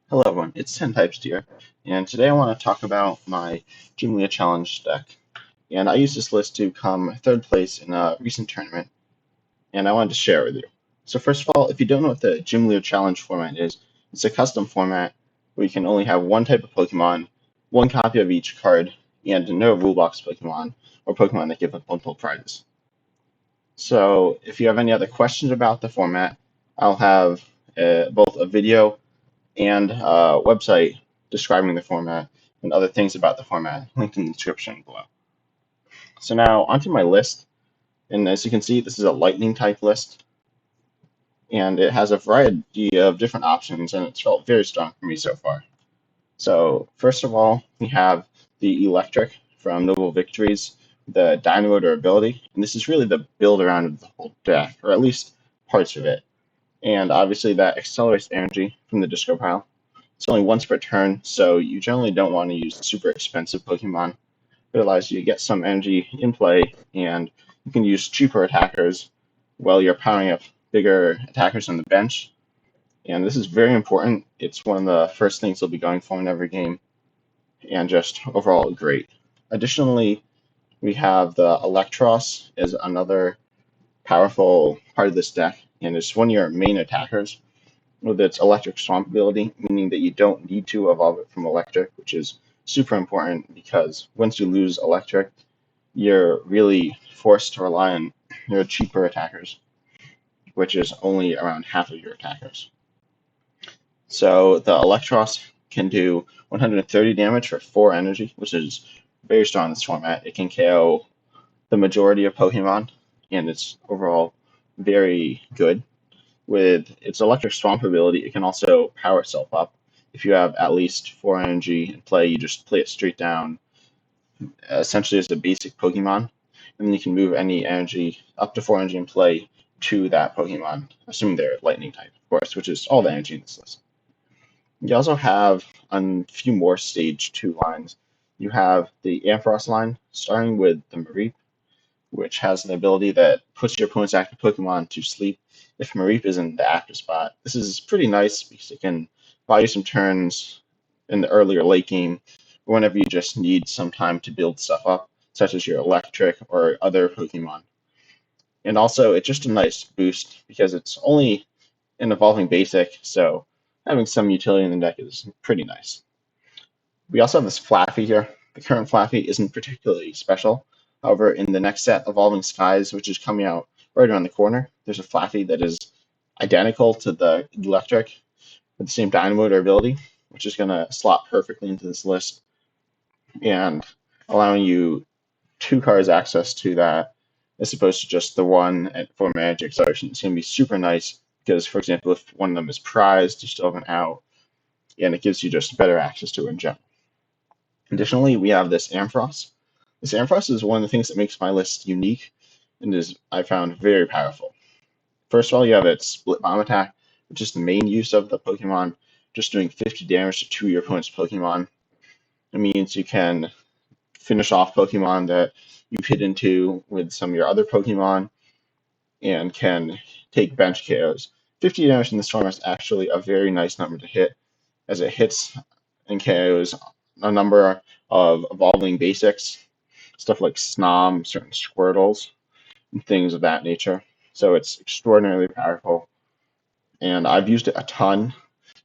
Hello everyone, it's 10types here, and today I want to talk about my Gym Leader Challenge deck. And I used this list to come third place in a recent tournament, and I wanted to share it with you. So first of all, if you don't know what the Gym Leader Challenge format is, it's a custom format where you can only have one type of Pokemon, one copy of each card, and no rule box Pokemon, or Pokemon that give multiple prizes. So if you have any other questions about the format, I'll have both a video and a website describing the format and other things about the format linked in the description below. So now onto my list, and as you can see, this is a lightning type list, and it has a variety of different options, and it's felt very strong for me so far. So first of all, we have the electric from Noble Victories, the Dynamo ability, and this is really the build around of the whole deck, or at least parts of it. And obviously that accelerates energy from the disco pile. It's only once per turn, so you generally don't want to use super expensive Pokemon. It allows you to get some energy in play, and you can use cheaper attackers while you're powering up bigger attackers on the bench. And this is very important. It's one of the first things you'll be going for in every game, and just overall great. Additionally, we have the Electros as another powerful part of this deck, and it's one of your main attackers with its electric swamp ability, meaning that you don't need to evolve it from electric, which is super important because once you lose electric, you're really forced to rely on your cheaper attackers, which is only around half of your attackers. So the Electros can do 130 damage for 4 energy, which is very strong in this format. It can KO the majority of Pokemon, and it's overall very good. With its electric swamp ability, it can also power itself up. If you have at least 4 energy in play, you just play it straight down, essentially as a basic Pokemon, and then you can move any energy up to 4 energy in play to that Pokemon, assuming they're lightning type, of course, which is all the energy in this list. You also have a few more stage 2 lines. You have the Ampharos line, starting with the Mareep, which has an ability that puts your opponent's active Pokemon to sleep if Mareep is in the active spot. This is pretty nice because it can buy you some turns in the earlier late game, or whenever you just need some time to build stuff up, such as your electric or other Pokemon. And also, it's just a nice boost because it's only an evolving basic, so having some utility in the deck is pretty nice. We also have this Flaffy here. The current Flaffy isn't particularly special. However, in the next set, Evolving Skies, which is coming out right around the corner, there's a Flaffy that is identical to the electric with the same Dynamo ability, which is going to slot perfectly into this list and allowing you 2 cards access to that as opposed to just the one for Magic Acceleration. It's going to be super nice because, for example, if one of them is prized, you still have an out, and it gives you just better access to it in general. Additionally, we have this Ampharos. This Ampharos is one of the things that makes my list unique and is, I found, very powerful. First of all, you have its Split Bomb attack, which is the main use of the Pokemon, just doing 50 damage to 2 of your opponent's Pokemon. It means you can finish off Pokemon that you've hit into with some of your other Pokemon and can take bench KOs. 50 damage in this format is actually a very nice number to hit, as it hits and KOs a number of evolving basics, stuff like Snom, certain Squirtles, and things of that nature. So it's extraordinarily powerful, and I've used it a ton.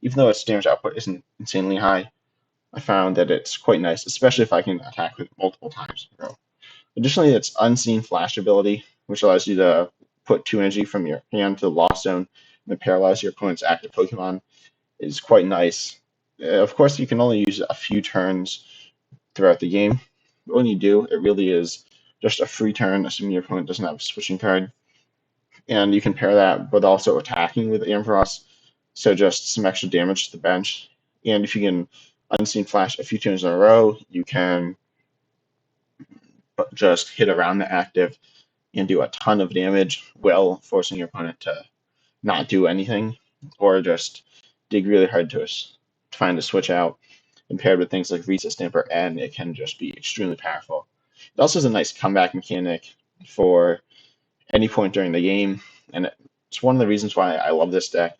Even though its damage output isn't insanely high, I found that it's quite nice, especially if I can attack with it multiple times in a row. Additionally, its Unseen Flash ability, which allows you to put 2 energy from your hand to the Lost Zone and then paralyze your opponent's active Pokemon, is quite nice. Of course, you can only use it a few turns throughout the game, but when you do, it really is just a free turn, assuming your opponent doesn't have a switching card. And you can pair that with also attacking with Ampharos, so just some extra damage to the bench. And if you can Unseen Flash a few turns in a row, you can just hit around the active and do a ton of damage while forcing your opponent to not do anything or just dig really hard to find a switch out. And paired with things like Resist Stamper N, it can just be extremely powerful. It also has a nice comeback mechanic for any point during the game, and it's one of the reasons why I love this deck,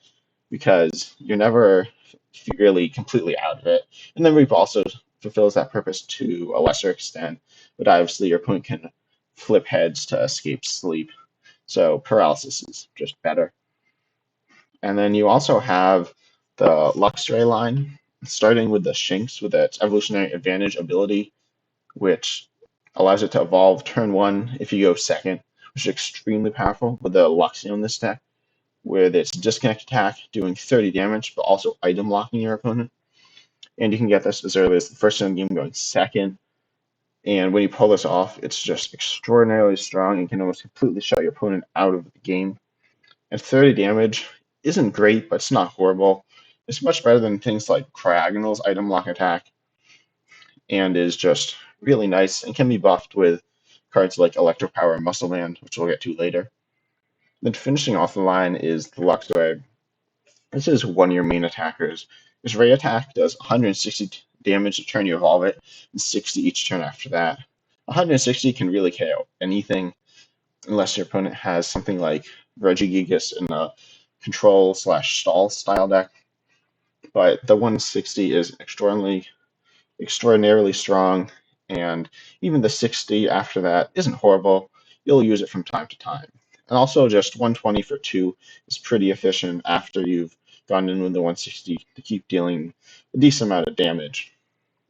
because you're never if you're really completely out of it. And then Reap also fulfills that purpose to a lesser extent, but obviously your opponent can flip heads to escape sleep. So paralysis is just better. And then you also have the Luxray line, starting with the Shinx with its evolutionary advantage ability, which allows it to evolve turn 1 if you go second, which is extremely powerful with the Luxio in this deck, with its disconnect attack doing 30 damage, but also item locking your opponent. And you can get this as early as the first turn of the game going second. And when you pull this off, it's just extraordinarily strong and can almost completely shut your opponent out of the game. And 30 damage isn't great, but it's not horrible. It's much better than things like Cryogonal's item lock attack, and is just really nice and can be buffed with cards like Electro Power and Muscle Band, which we'll get to later. Then finishing off the line is the Luxray. This is one of your main attackers. This Ray attack does 160 damage the turn you evolve it, and 60 each turn after that. 160 can really KO anything, unless your opponent has something like Regigigas in a control/stall style deck. But the 160 is extraordinarily strong, and even the 60 after that isn't horrible. You'll use it from time to time. And also just 120 for 2 is pretty efficient after you've gone in with the 160 to keep dealing a decent amount of damage.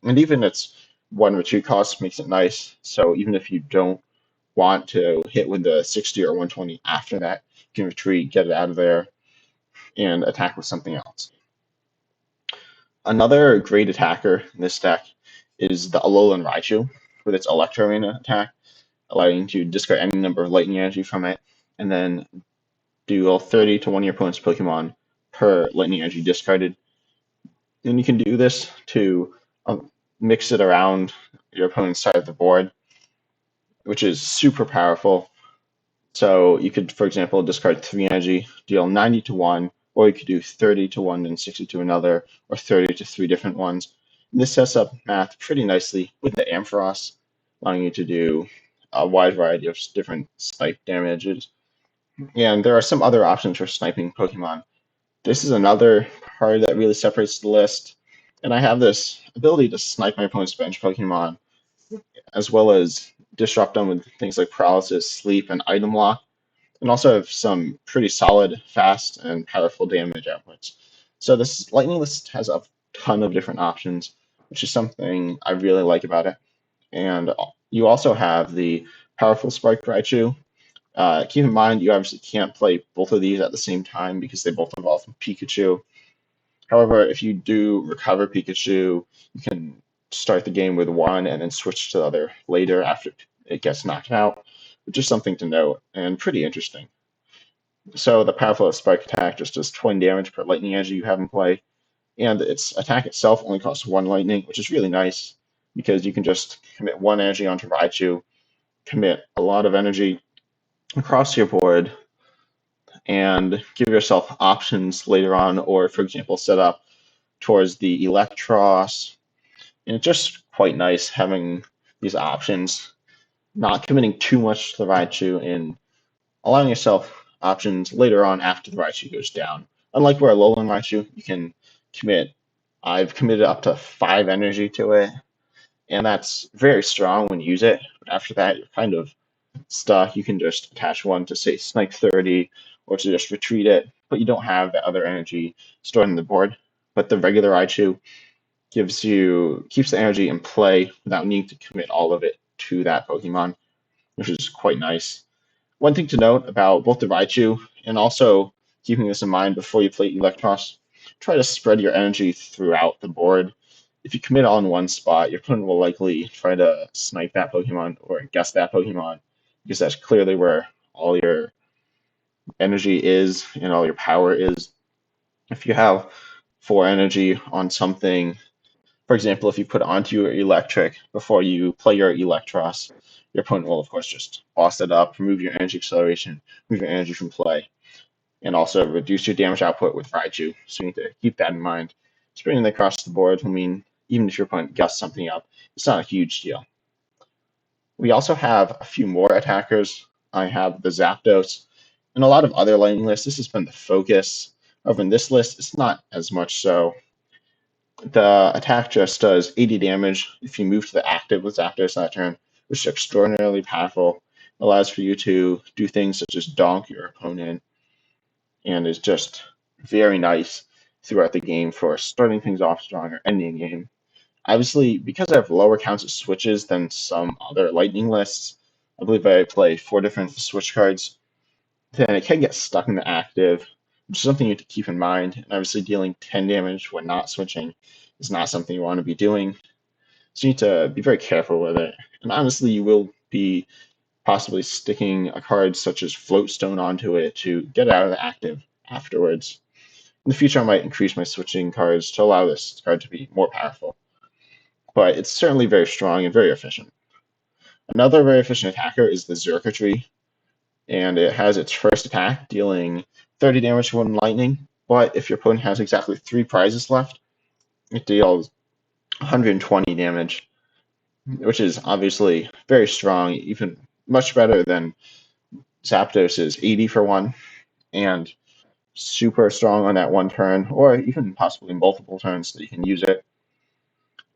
And even its 1 retreat cost makes it nice, so even if you don't want to hit with the 60 or 120 after that, you can retreat, get it out of there, and attack with something else. Another great attacker in this deck is the Alolan Raichu with its Electro Arena attack, allowing you to discard any number of lightning energy from it, and then deal 30 to one of your opponent's Pokemon per lightning energy discarded. And you can do this to mix it around your opponent's side of the board, which is super powerful. So you could, for example, discard 3 energy, deal 90 to one, or you could do 30 to one and 60 to another, or 30 to 3 different ones. And this sets up math pretty nicely with the Ampharos, allowing you to do a wide variety of different snipe damages. And there are some other options for sniping Pokemon. This is another card that really separates the list. And I have this ability to snipe my opponent's bench Pokemon, as well as disrupt them with things like paralysis, sleep, and item lock, and also have some pretty solid, fast, and powerful damage outputs. So this lightning list has a ton of different options, which is something I really like about it. And you also have the powerful Spark Raichu. Keep in mind, you obviously can't play both of these at the same time because they both evolve from Pikachu. However, if you do recover Pikachu, you can start the game with one and then switch to the other later after it gets knocked out, which is something to note and pretty interesting. So the powerful Spark attack just does 20 damage per lightning energy you have in play, and its attack itself only costs 1 lightning, which is really nice because you can just commit 1 energy onto Raichu, commit a lot of energy across your board, and give yourself options later on, or for example, set up towards the Electros. And it's just quite nice having these options, not committing too much to the Raichu and allowing yourself options later on after the Raichu goes down. Unlike where Alolan Raichu, you can I've committed up to 5 energy to it, and that's very strong when you use it. But after that, you're kind of stuck. You can just attach one to, say, Snipe 30, or to just retreat it, but you don't have that other energy stored in the board. But the regular Raichu keeps the energy in play without needing to commit all of it to that Pokemon, which is quite nice. One thing to note about both the Raichu, and also keeping this in mind before you play Electros, try to spread your energy throughout the board. If you commit all in one spot, your opponent will likely try to snipe that Pokemon or guess that Pokemon, because that's clearly where all your energy is and all your power is. If you have 4 energy on something, for example, if you put onto your Electric before you play your Electros, your opponent will, of course, just boss it up, remove your energy acceleration, remove your energy from play, and also reduce your damage output with Raichu. So you need to keep that in mind. Spreading it across the board will mean even if your opponent gusts something up, it's not a huge deal. We also have a few more attackers. I have the Zapdos and a lot of other lightning lists. This has been the focus. Over in this list, it's not as much so. The attack just does 80 damage if you move to the active with Zapdos that turn, which is extraordinarily powerful. Allows for you to do things such as donk your opponent, and is just very nice throughout the game for starting things off strong or ending the game. Obviously, because I have lower counts of switches than some other lightning lists, I believe I play 4 different switch cards, then it can get stuck in the active, which is something you have to keep in mind. And obviously, dealing 10 damage when not switching is not something you want to be doing. So you need to be very careful with it. And honestly, you will be possibly sticking a card such as Floatstone onto it to get it out of the active afterwards. In the future, I might increase my switching cards to allow this card to be more powerful. But it's certainly very strong and very efficient. Another very efficient attacker is the Zurich Tree, and it has its first attack, dealing 30 damage to one lightning. But if your opponent has exactly 3 prizes left, it deals 120 damage, which is obviously very strong, even much better than Zapdos's 80 for 1, and super strong on that one turn, or even possibly multiple turns that you can use it.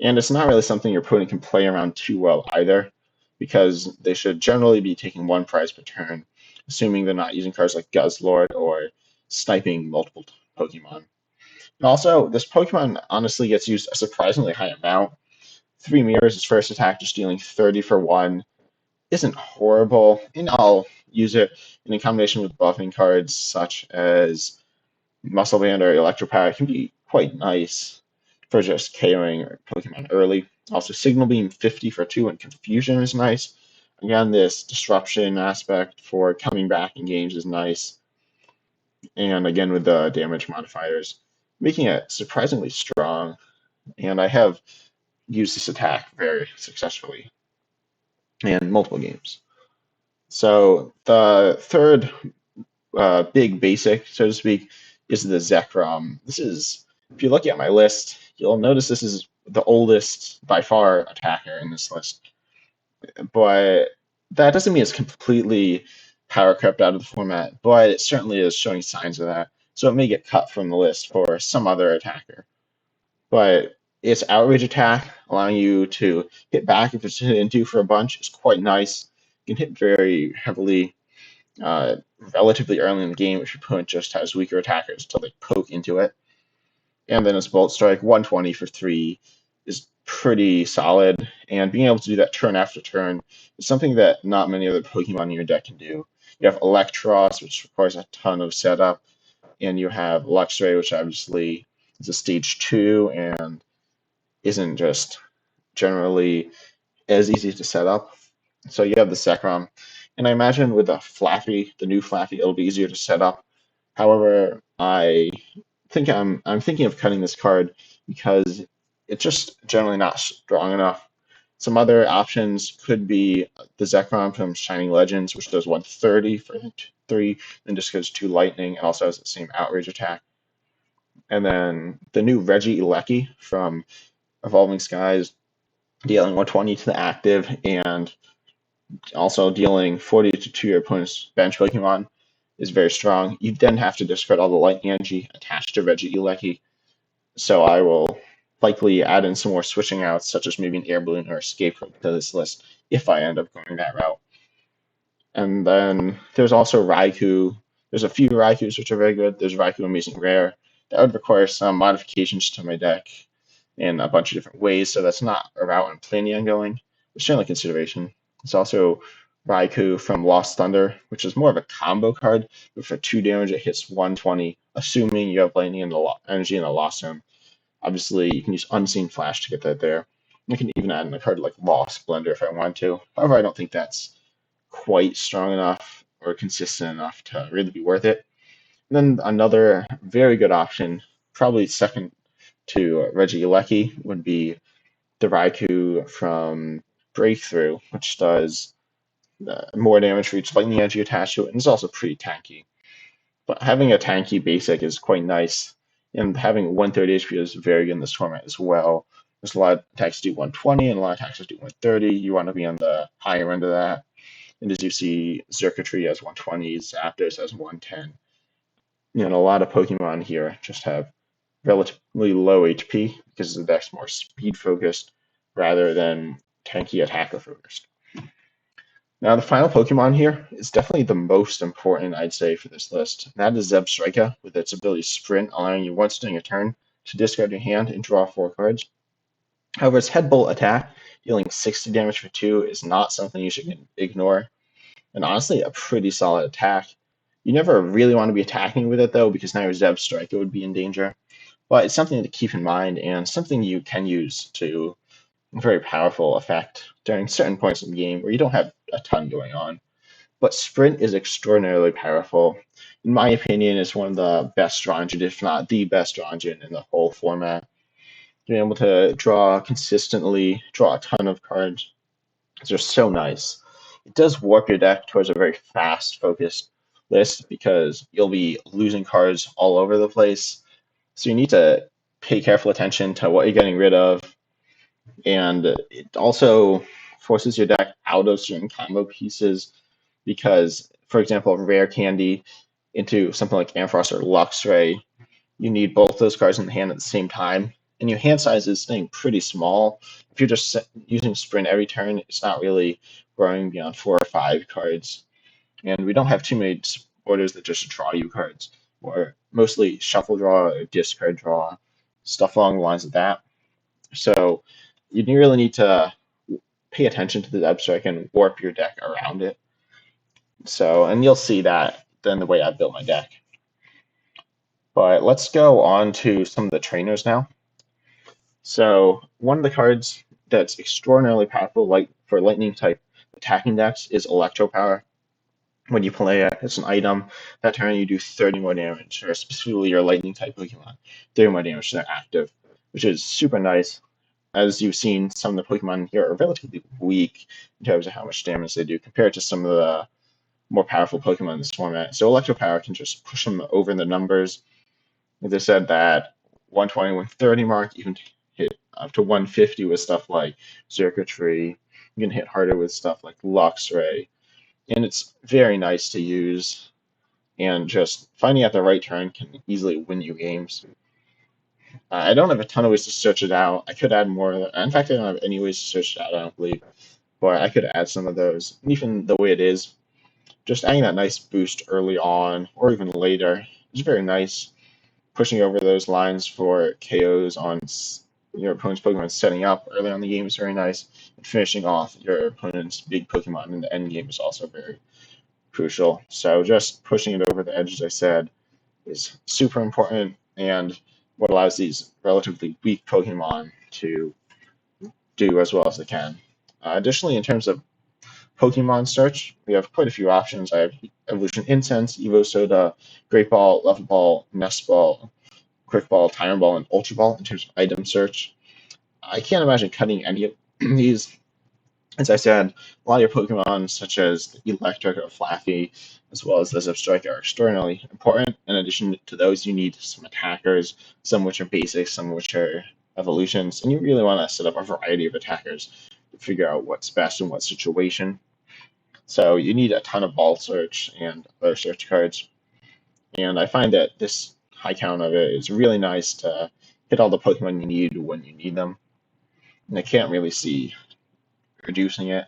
And it's not really something your opponent can play around too well either, because they should generally be taking 1 prize per turn, assuming they're not using cards like Guzzlord or sniping multiple Pokemon. And also, this Pokemon honestly gets used a surprisingly high amount. 3 Mirrors, its first attack, just dealing 30 for 1, isn't horrible, and I'll use it in combination with buffing cards such as Muscle Band or Electropower. It can be quite nice for just KOing Pokemon early. Also, Signal Beam 50 for 2 and Confusion is nice. Again, this disruption aspect for coming back in games is nice. And again, with the damage modifiers, making it surprisingly strong. And I have used this attack very successfully in multiple games. So the third big basic, so to speak, is the Zekrom. This is, if you look at my list, you'll notice this is the oldest by far attacker in this list. But that doesn't mean it's completely power crept out of the format, but it certainly is showing signs of that. So it may get cut from the list for some other attacker. But its outrage attack, allowing you to hit back if it's hit into for a bunch, is quite nice. You can hit very heavily relatively early in the game if your opponent just has weaker attackers to like poke into it. And then its Bolt Strike, 120 for 3, is pretty solid. And being able to do that turn after turn is something that not many other Pokemon in your deck can do. You have Electros, which requires a ton of setup, and you have Luxray, which obviously is a stage 2 and isn't just generally as easy to set up. So you have the Zekrom, and I imagine with the Flaffy, the new Flaffy, it'll be easier to set up. However, I'm thinking of cutting this card because it's just generally not strong enough. Some other options could be the Zekrom from Shining Legends, which does 130 for 3, and just goes 2 lightning, and also has the same outrage attack. And then the new Regieleki from Evolving Skies, dealing 120 to the active, and also dealing 40 to your opponent's bench Pokemon, is very strong. You then have to discard all the lightning energy attached to Regieleki, so I will likely add in some more switching outs, such as maybe an Air Balloon or Escape Rope to this list, if I end up going that route. And then there's also Raikou. There's a few Raikus which are very good. There's Raikou Amazing Rare. That would require some modifications to my deck in a bunch of different ways, so that's not a route I'm planning on going, but certainly consideration. There's also Raikou from Lost Thunder, which is more of a combo card, but for 2 damage it hits 120, assuming you have lightning and the energy in the Lost Zone. Obviously, you can use Unseen Flash to get that there. I can even add in a card like Lost Blender if I want to. However, I don't think that's quite strong enough or consistent enough to really be worth it. And then another very good option, probably second to Regieleki, would be the Raikou from Breakthrough, which does more damage for each lightning energy attached to it, and is also pretty tanky. But having a tanky basic is quite nice, and having 130 HP is very good in this format as well. There's a lot of attacks do 120, and a lot of attacks do 130. You want to be on the higher end of that. And as you see, Zurich Tree has 120, Zapdos has 110. A lot of Pokemon here just have relatively low HP because the deck's more speed focused rather than tanky attacker focused. Now, the final Pokemon here is definitely the most important, I'd say, for this list. And that is Zeb Striker, with its ability to sprint, allowing you once during a turn to discard your hand and draw 4 cards. However, its Head Bolt attack, dealing 60 damage for 2, is not something you should ignore. And honestly, a pretty solid attack. You never really want to be attacking with it, though, because now your Zeb Striker would be in danger. But it's something to keep in mind, and something you can use to a very powerful effect during certain points in the game where you don't have a ton going on. But Sprint is extraordinarily powerful. In my opinion, it's one of the best draw engine, if not the best draw engine in the whole format. Being able to draw consistently, draw a ton of cards, is just so nice. It does warp your deck towards a very fast focused list because you'll be losing cards all over the place. So you need to pay careful attention to what you're getting rid of, and it also forces your deck out of certain combo pieces because, for example, rare candy into something like Ampharos or Luxray, you need both those cards in the hand at the same time, and your hand size is staying pretty small. If you're just using Sprint every turn, it's not really growing beyond 4 or 5 cards, and we don't have too many orders that just draw you cards, or mostly shuffle draw or discard draw, stuff along the lines of that. So you really need to pay attention to the Zeb Striker and warp your deck around it. So, and you'll see that then the way I built my deck. But let's go on to some of the trainers now. So one of the cards that's extraordinarily powerful, like for lightning type attacking decks, is Electro Power. When you play it, it's an item. That turn you do 30 more damage, or specifically your lightning type Pokemon, 30 more damage to their active, which is super nice. As you've seen, some of the Pokemon here are relatively weak in terms of how much damage they do compared to some of the more powerful Pokemon in this format. So Electro Power can just push them over the numbers. They said that 120, 130 mark, you can hit up to 150 with stuff like Zurich Tree. You can hit harder with stuff like Luxray. And it's very nice to use. And just finding out the right turn can easily win you games. I don't have a ton of ways to search it out. I could add more. In fact, I don't have any ways to search it out, I don't believe. But I could add some of those. And even the way it is, just adding that nice boost early on or even later is very nice. Pushing over those lines for KOs on your opponent's Pokemon setting up early on in the game is very nice. And finishing off your opponent's big Pokemon in the end game is also very crucial. So just pushing it over the edge, as I said, is super important and what allows these relatively weak Pokemon to do as well as they can. Additionally, in terms of Pokemon search, we have quite a few options. I have Evolution Incense, Evo Soda, Great Ball, Level Ball, Nest Ball, Quick Ball, Tyrant Ball, and Ultra Ball in terms of item search. I can't imagine cutting any of these. As I said, a lot of your Pokemon, such as Electric or Flaffy, as well as the Zeb Striker, are extraordinarily important. In addition to those, you need some attackers, some which are basics, some which are evolutions, and you really want to set up a variety of attackers to figure out what's best in what situation. So you need a ton of ball search and other search cards. And I find that this high count of it is really nice to hit all the Pokemon you need when you need them. And I can't really see reducing it.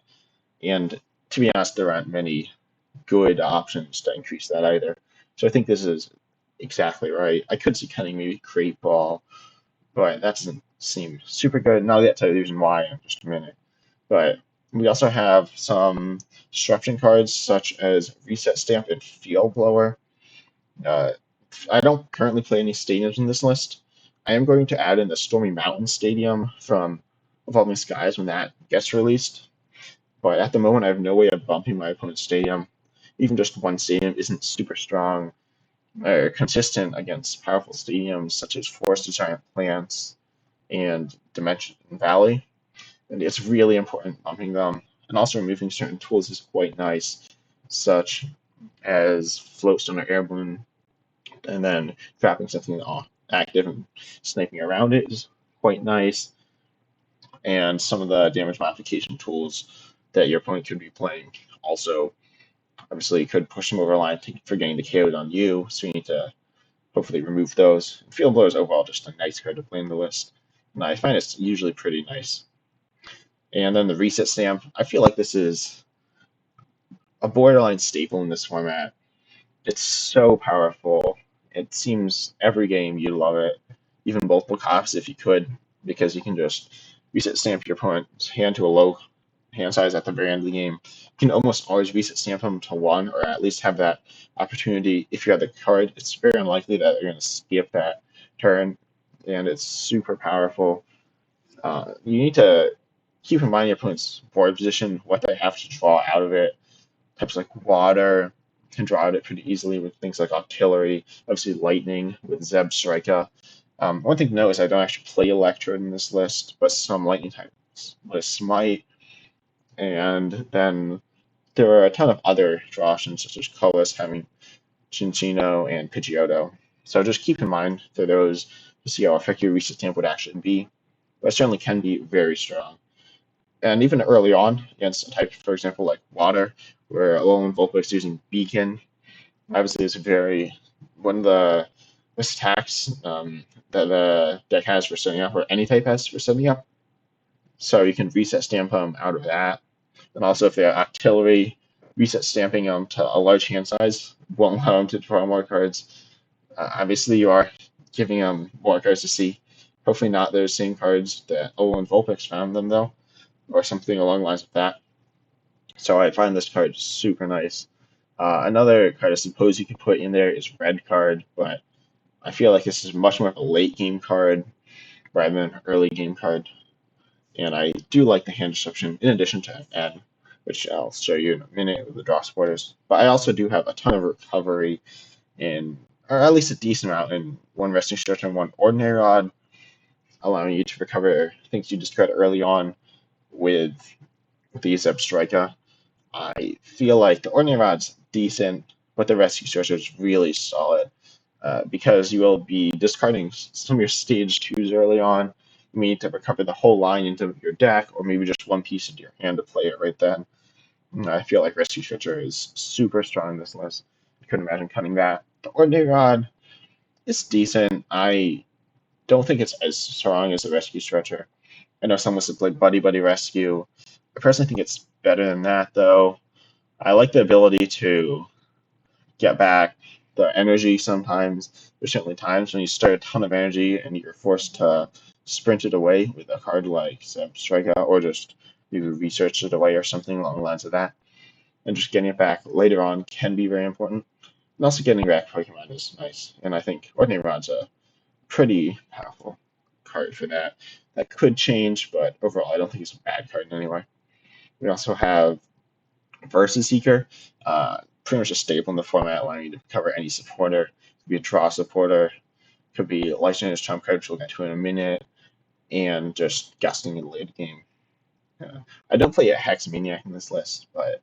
And to be honest, there aren't many good options to increase that either. So I think this is exactly right. I could see cutting maybe Great Ball, but that doesn't seem super good. And I'll get to the reason why in just a minute. But we also have some disruption cards such as Reset Stamp and Field Blower. Uh, I don't currently play any stadiums in this list. I am going to add in the Stormy Mountain Stadium from Evolving Skies when that gets released. But at the moment, I have no way of bumping my opponent's stadium. Even just one stadium isn't super strong or consistent against powerful stadiums such as Forest of Giant Plants and Dimension Valley. And it's really important bumping them. And also removing certain tools is quite nice, such as Floatstone or Air Balloon, and then trapping something active and sniping around it is quite nice. And some of the damage modification tools that your opponent could be playing also obviously could push them over a line for getting the KO'd on you, so you need to hopefully remove those. Field Blower is overall just a nice card to play in the list, and I find it's usually pretty nice. And then the Reset Stamp, I feel like this is a borderline staple in this format. It's so powerful. It seems every game you love it, even multiple copies if you could, because you can just reset stamp your opponent's hand to a low hand size at the very end of the game. You can almost always reset stamp them to 1, or at least have that opportunity if you have the card. It's very unlikely that you're going to skip that turn, and it's super powerful. You need to keep in mind your opponent's board position, what they have to draw out of it. Types like water can draw out it pretty easily with things like artillery, obviously lightning with Zeb Striker. One thing to note is I don't actually play Electrode in this list, but some lightning types lists might. And then there are a ton of other draw options, such as colorless having Cinccino and Pidgeotto. So just keep in mind for those to see how effective your reset stamp would actually be. But it certainly can be very strong. And even early on, against a type, for example, like water, where Alolan Vulpix is using Beacon, obviously it's very one of the best attacks that the deck has for setting up, or any type has for setting up. So you can reset stamp them out of that. And also, if they have artillery, reset stamping them to a large hand size won't allow them to draw more cards. Obviously, you are giving them more cards to see. Hopefully, not those same cards that Alolan Vulpix found them, though, or something along the lines of that. So I find this card super nice. Another card I suppose you could put in there is Red Card, but I feel like this is much more of a late game card rather than an early game card. And I do like the hand disruption in addition to N, which I'll show you in a minute with the draw supporters. But I also do have a ton of recovery in, or at least a decent amount in one Resting Stretcher and one Ordinary Rod, allowing you to recover things you discard early on with the Zeb Striker. I feel like the Ordinary Rod's decent, but the Rescue Stretcher is really solid because you will be discarding some of your stage 2s early on. You need to recover the whole line into your deck, or maybe just one piece into your hand to play it right then. I feel like Rescue Stretcher is super strong in this list. I couldn't imagine cutting that. The Ordinary Rod is decent. I don't think it's as strong as the Rescue Stretcher. I know some lists have played Buddy Buddy Rescue. I personally think it's better than that, though. I like the ability to get back the energy sometimes. There's certainly times when you start a ton of energy and you're forced to sprint it away with a card like Zeb Striker, or just maybe research it away or something along the lines of that. And just getting it back later on can be very important. And also getting back Pokemon is nice. And I think Ordinary Rod's a pretty powerful card for that. That could change, but overall I don't think it's a bad card in any way. We also have Versus Seeker, pretty much a staple in the format, allowing you to cover any supporter. It could be a draw supporter, could be Lysander's trump card, which we'll get to in a minute, and just gusting in the late game. I don't play a Hex Maniac in this list, but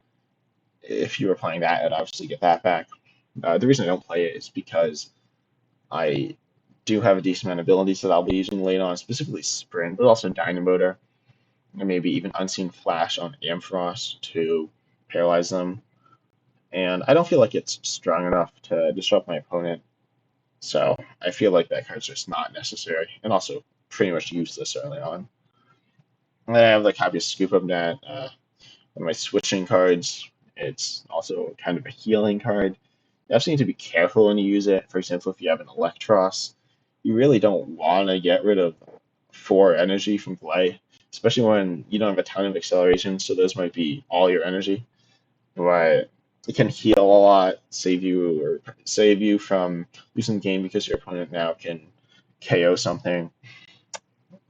if you were playing that, I'd obviously get that back. The reason I don't play it is because I do have a decent amount of abilities that I'll be using late on, specifically Sprint, but also Dynamotor, and maybe even Unseen Flash on Ampharos to paralyze them. And I don't feel like it's strong enough to disrupt my opponent, so I feel like that card's just not necessary, and also pretty much useless early on. And then I have the copy of Scoop Up Net, one of my switching cards. It's also kind of a healing card. You also need to be careful when you use it. For example, if you have an Electros, you really don't want to get rid of 4 energy from play, especially when you don't have a ton of acceleration, so those might be all your energy. But it can heal a lot, save you from losing the game because your opponent now can KO something.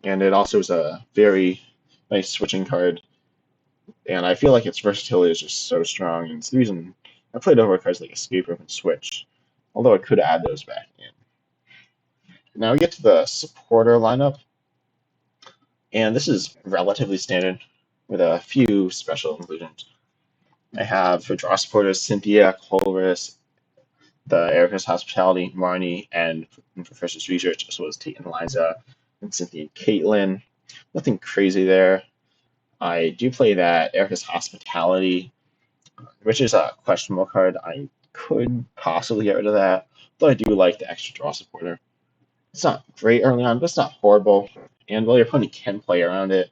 And it also is a very nice switching card. And I feel like its versatility is just so strong, and it's the reason I played over cards like Escape Rope and Switch, although I could add those back in. Now we get to the supporter lineup, and this is relatively standard with a few special inclusions. I have for draw supporters Cynthia, Colress, the Erica's Hospitality, Marnie, and Professor's Research, as well as Tate and Liza, and Cynthia and Caitlin. Nothing crazy there. I do play that Erica's Hospitality, which is a questionable card. I could possibly get rid of that, though I do like the extra draw supporter. It's not great early on, but it's not horrible. And while your opponent can play around it,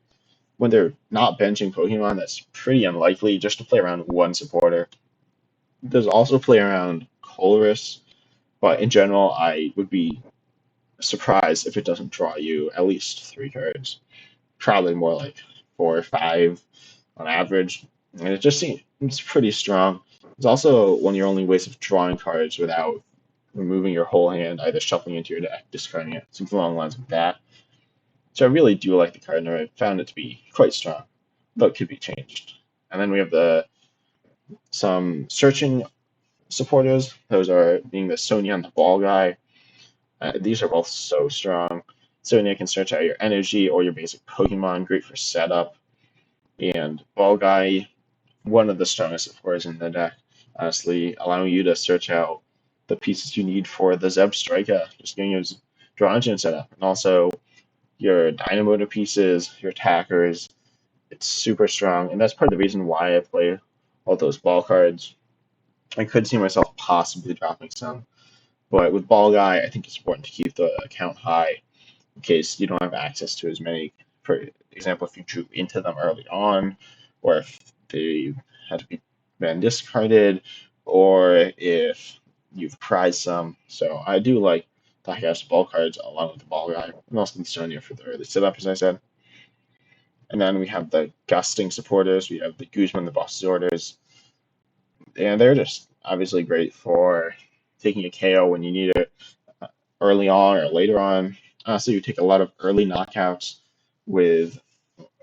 when they're not benching Pokemon, that's pretty unlikely just to play around one supporter. There's also play around Colress, but in general, I would be surprised if it doesn't draw you at least 3 cards. Probably more like 4 or 5 on average. And it just seems pretty strong. It's also one of your only ways of drawing cards without removing your whole hand, either shuffling into your deck, discarding it, something along the lines of that. So I really do like the card, and I found it to be quite strong, though it could be changed. And then we have some searching supporters. Those are being the Sonia and the Ball Guy. These are both so strong. Sonia can search out your energy or your basic Pokemon, great for setup. And Ball Guy, one of the strongest supporters in the deck, honestly, allowing you to search out the pieces you need for the Zeb Striker, just getting your draw engine set up. And also your Dynamotor pieces, your attackers. It's super strong, and that's part of the reason why I play all those ball cards. I could see myself possibly dropping some, but with Ball Guy, I think it's important to keep the account high in case you don't have access to as many. For example, if you drew into them early on, or if they had to be been discarded, or if you've prized some. So I do like the high ball cards along with the Ball Guy, and also the Sonia for the early setup, as I said. And then we have the gusting supporters. We have the Guzman, the Boss's Orders, and they're just obviously great for taking a KO when you need it early on or later on. So you take a lot of early knockouts with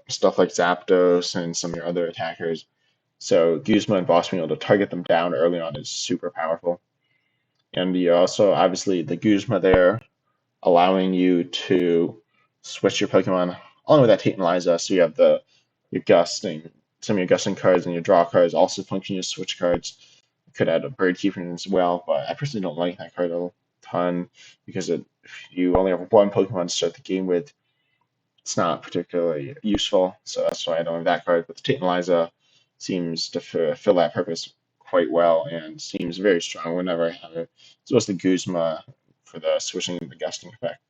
stuff like Zapdos and some of your other attackers. So Guzman and Boss being able to target them down early on is super powerful. And you also, obviously, the Guzma there allowing you to switch your Pokemon along with that Tate and Liza. So you have your gusting, some of your gusting cards and your draw cards also function as switch cards. You could add a bird keeper in as well, but I personally don't like that card a ton because if you only have one Pokemon to start the game with, it's not particularly useful. So that's why I don't have that card. But the Tate and Liza seems to fill that purpose quite well and seems very strong whenever I have it. So it's the Guzma for the switching and the gusting effect.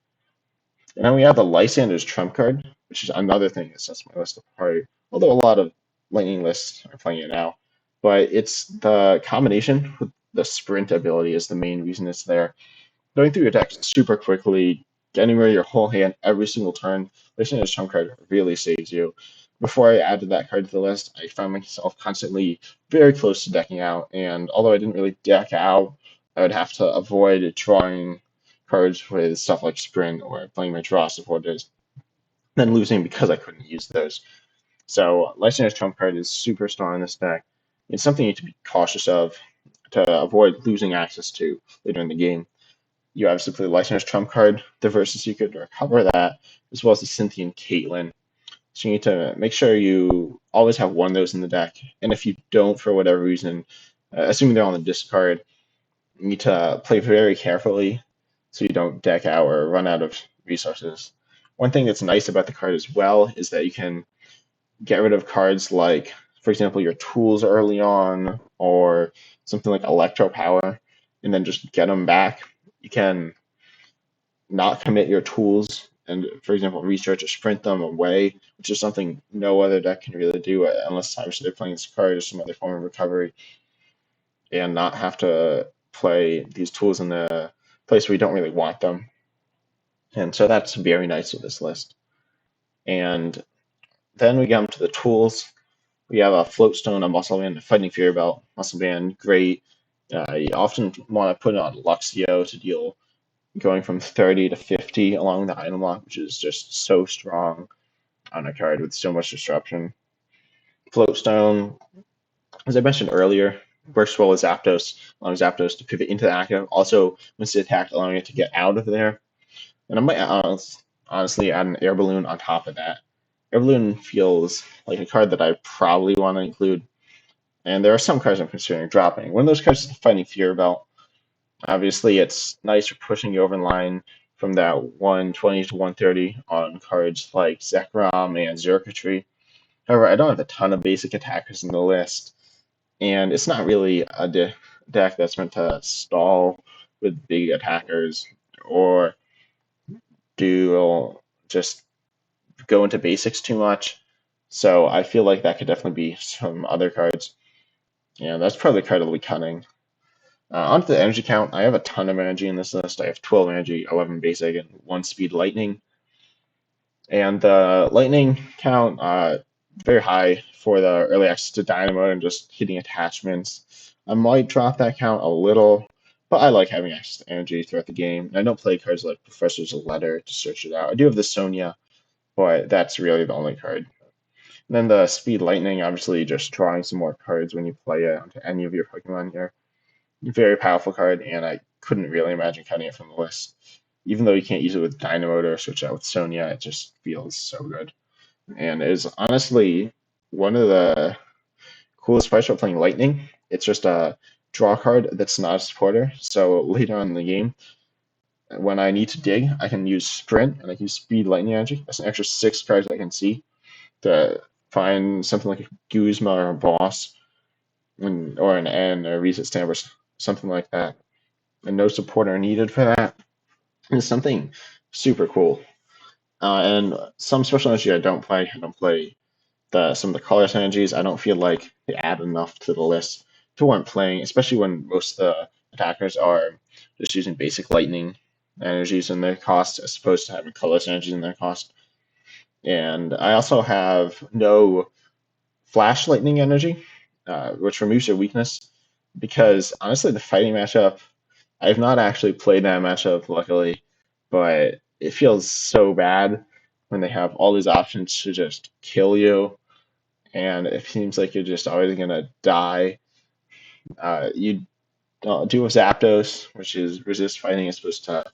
And then we have the Lysander's Trump card, which is another thing that sets my list apart. Although a lot of Lightning lists are playing it now. But it's the combination with the sprint ability is the main reason it's there. Going through your deck super quickly, getting rid of your whole hand every single turn, Lysander's Trump card really saves you. Before I added that card to the list, I found myself constantly very close to decking out, and although I didn't really deck out, I would have to avoid drawing cards with stuff like Sprint or playing my draw supporters, then losing because I couldn't use those. So Lysander's Trump card is super strong in this deck. It's something you need to be cautious of to avoid losing access to later in the game. You obviously play the Lysander's Trump card, the Versus Secret to recover that, as well as the Cynthia and Caitlyn. So you need to make sure you always have one of those in the deck. And if you don't, for whatever reason, assuming they're on the discard, you need to play very carefully so you don't deck out or run out of resources. One thing that's nice about the card as well is that you can get rid of cards like, for example, your tools early on or something like Electro Power and then just get them back. You can not commit your tools and, for example, research or sprint them away, which is something no other deck can really do unless obviously they're playing this card or some other form of recovery, and not have to play these tools in the place where you don't really want them. And so that's very nice with this list. And then we get to the tools. We have a Floatstone, a Muscle Band, a Fighting Fury Belt. Muscle Band, great. You often want to put it on Luxio to deal going from 30 to 50 along the item lock, which is just so strong on a card with so much disruption. Floatstone, as I mentioned earlier, works well with Zapdos, allowing Zapdos to pivot into the active. Also, when it's attacked, allowing it to get out of there. And I might honestly add an Air Balloon on top of that. Air Balloon feels like a card that I probably want to include. And there are some cards I'm considering dropping. One of those cards is Fighting Fury Belt. Obviously, it's nice for pushing you over in line from that 120 to 130 on cards like Zekrom and Zurich Tree. However, I don't have a ton of basic attackers in the list, and it's not really a deck that's meant to stall with big attackers, or do just go into basics too much. So I feel like that could definitely be some other cards. Yeah, that's probably the card that'll be cutting. Onto the energy count, I have a ton of energy in this list. I have 12 energy, 11 basic, and 1 speed lightning. And the lightning count, very high for the early access to Dynamo and just hitting attachments. I might drop that count a little, but I like having access to energy throughout the game. I don't play cards like Professor's Letter to search it out. I do have the Sonia, but that's really the only card. And then the Speed Lightning, obviously just drawing some more cards when you play it onto any of your Pokemon here. Very powerful card, and I couldn't really imagine cutting it from the list. Even though you can't use it with Dynamo or switch out with Sonia, it just feels so good. And it is honestly one of the coolest parts about playing Lightning. It's just a draw card that's not a supporter. So later on in the game, when I need to dig, I can use Sprint and I can use Speed Lightning Energy. That's an extra 6 cards I can see to find something like a Guzma or a Boss, or an N or a Reset Stamp or something like that. And no supporter needed for that. It's something super cool. And some special energy I don't play. I don't play some of the colorless energies. I don't feel like they add enough to the list to warrant playing, especially when most of the attackers are just using basic lightning energies in their cost as opposed to having colorless energies in their cost. And I also have no flash lightning energy, which removes your weakness, because honestly, the fighting matchup, I've not actually played that matchup, luckily, but it feels so bad when they have all these options to just kill you, and it seems like you're just always gonna die. You do with Zapdos, which is resist fighting, is supposed to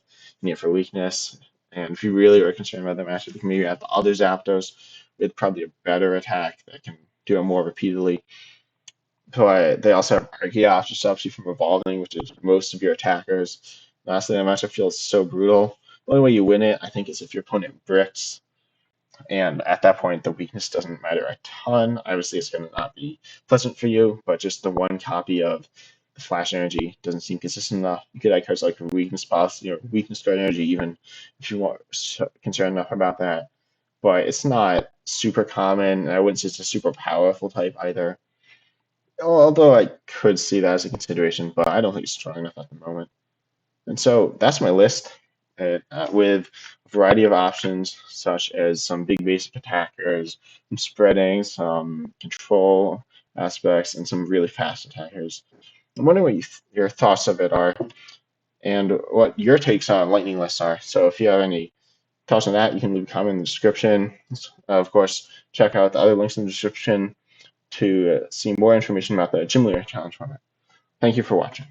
need for weakness. And if you really are concerned about the matchup, you can maybe have the other Zapdos with probably a better attack that can do it more repeatedly. But they also have Archeops, which stops you from evolving, which is most of your attackers. Lastly, that matchup feels so brutal. The only way you win it, I think, is if your opponent bricks. And at that point, the weakness doesn't matter a ton. Obviously, it's going to not be pleasant for you, but just the one copy of the flash energy doesn't seem consistent enough. You could add cards like weakness policy or weakness guard energy, even if you weren't concerned enough about that. But it's not super common, and I wouldn't say it's a super powerful type either. Although I could see that as a consideration, but I don't think it's strong enough at the moment. And so that's my list, with a variety of options, such as some big basic attackers, some spreading, some control aspects, and some really fast attackers. I'm wondering what your thoughts of it are, and what your takes on lightning lists are. So if you have any thoughts on that, you can leave a comment in the description. Of course, check out the other links in the description to see more information about the Gym Leader Challenge format. Thank you for watching.